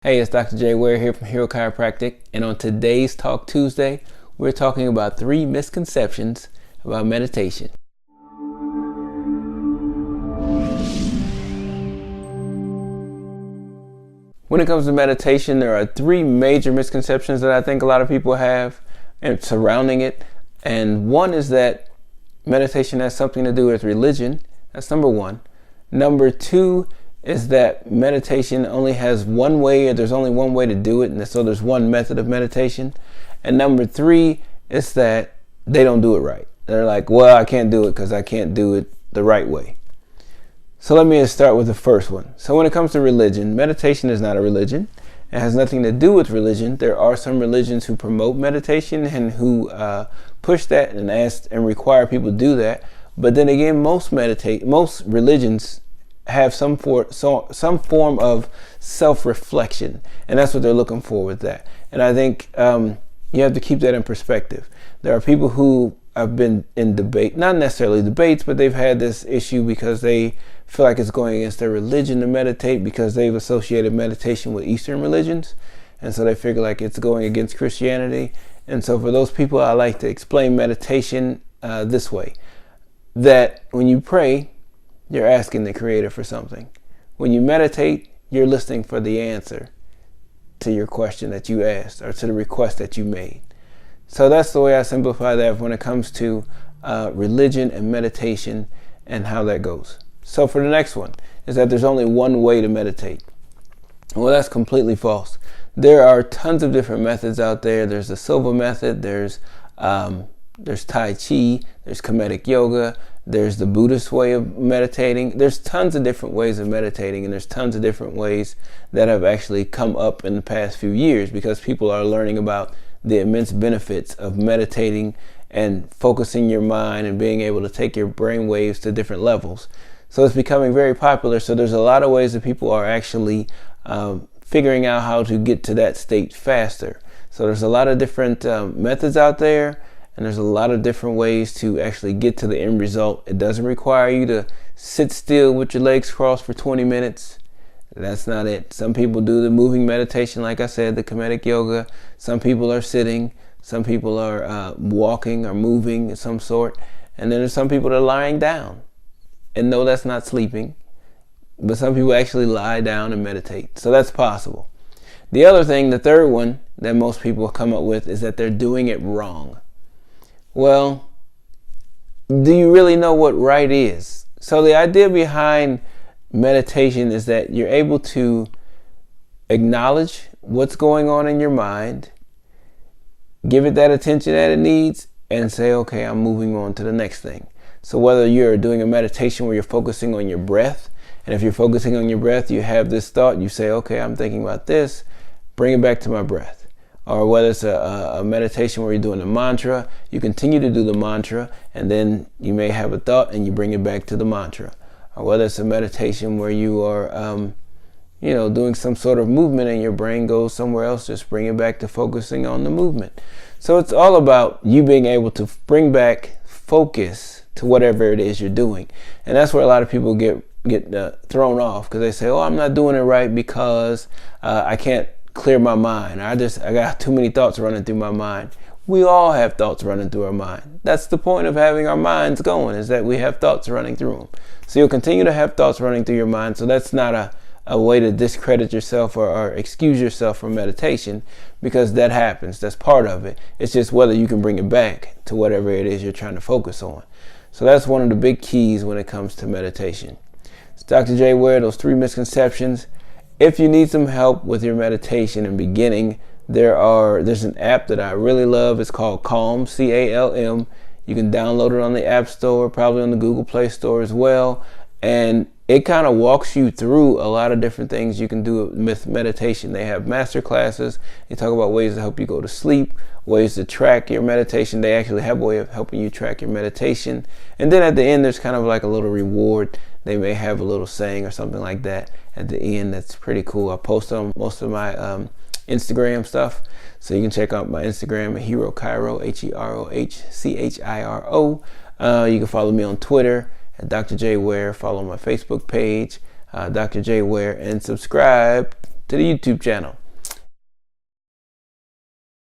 Hey, it's Dr. J. Ware here from Hero Chiropractic, and on today's Talk Tuesday, we're talking about 3 misconceptions about meditation. When it comes to meditation, there are 3 major misconceptions that I think a lot of people have and surrounding it. And one is that meditation has something to do with religion. That's number 1. Number 2 is that meditation only has one way, or there's only one way to do it, and so there's one method of meditation. And number 3 is that they don't do it right. They're like, well, I can't do it because I can't do it the right way. So let me just start with the first one. So when it comes to religion, meditation is not a religion. It has nothing to do with religion. There are some religions who promote meditation and who push that and ask and require people to do that. But then again, most religions have some form of self-reflection, and that's what they're looking for with that. And I think you have to keep that in perspective. There are people who have been in debate, not necessarily debates, but they've had this issue because they feel like it's going against their religion to meditate, because they've associated meditation with Eastern religions, and so they figure like it's going against Christianity. And so for those people, I like to explain meditation this way: that when you pray, you're asking the Creator for something. When you meditate, you're listening for the answer to your question that you asked, or to the request that you made. So that's the way I simplify that when it comes to religion and meditation and how that goes. So for the next one is that there's only one way to meditate. Well, that's completely false. There are tons of different methods out there. There's the Silva method. There's Tai Chi. There's Kemetic yoga. There's the Buddhist way of meditating. There's tons of different ways of meditating, and there's tons of different ways that have actually come up in the past few years because people are learning about the immense benefits of meditating and focusing your mind and being able to take your brain waves to different levels. So it's becoming very popular. So there's a lot of ways that people are actually figuring out how to get to that state faster. So there's a lot of different methods out there, and there's a lot of different ways to actually get to the end result. It doesn't require you to sit still with your legs crossed for 20 minutes. That's not it. Some people do the moving meditation, like I said, the Kemetic yoga. Some people are sitting. Some people are walking or moving of some sort. And then there's some people that are lying down. And no, that's not sleeping. But some people actually lie down and meditate. So that's possible. The other thing, the third one that most people come up with, is that they're doing it wrong. Well, do you really know what right is? So the idea behind meditation is that you're able to acknowledge what's going on in your mind, give it that attention that it needs, and say, okay, I'm moving on to the next thing. So whether you're doing a meditation where you're focusing on your breath, and if you're focusing on your breath, you have this thought, you say, okay, I'm thinking about this, bring it back to my breath. Or whether it's a meditation where you're doing a mantra, you continue to do the mantra, and then you may have a thought and you bring it back to the mantra. Or whether it's a meditation where you are, doing some sort of movement and your brain goes somewhere else, just bring it back to focusing on the movement. So it's all about you being able to bring back focus to whatever it is you're doing. And that's where a lot of people get thrown off, because they say, oh, I'm not doing it right because I can't clear my mind. I got too many thoughts running through my mind. We all have thoughts running through our mind. That's the point of having our minds going, is that we have thoughts running through them. So you'll continue to have thoughts running through your mind. So that's not a way to discredit yourself or excuse yourself from meditation, because that happens. That's part of it. It's just whether you can bring it back to whatever it is you're trying to focus on. So that's one of the big keys when it comes to meditation. It's Dr. J. Ware, those 3 misconceptions. If you need some help with your meditation and beginning, there's an app that I really love. It's called Calm, C-A-L-M. You can download it on the App Store, probably on the Google Play Store as well. And it kind of walks you through a lot of different things you can do with meditation. They have master classes. They talk about ways to help you go to sleep, ways to track your meditation. They actually have a way of helping you track your meditation. And then at the end, there's kind of like a little reward. They may have a little saying or something like that at the end. That's pretty cool. I post on most of my Instagram stuff. So you can check out my Instagram at Hero Chiro, HeroChiro. You can follow me on Twitter at Dr. J. Ware. Follow my Facebook page, Dr. J. Ware, and subscribe to the YouTube channel.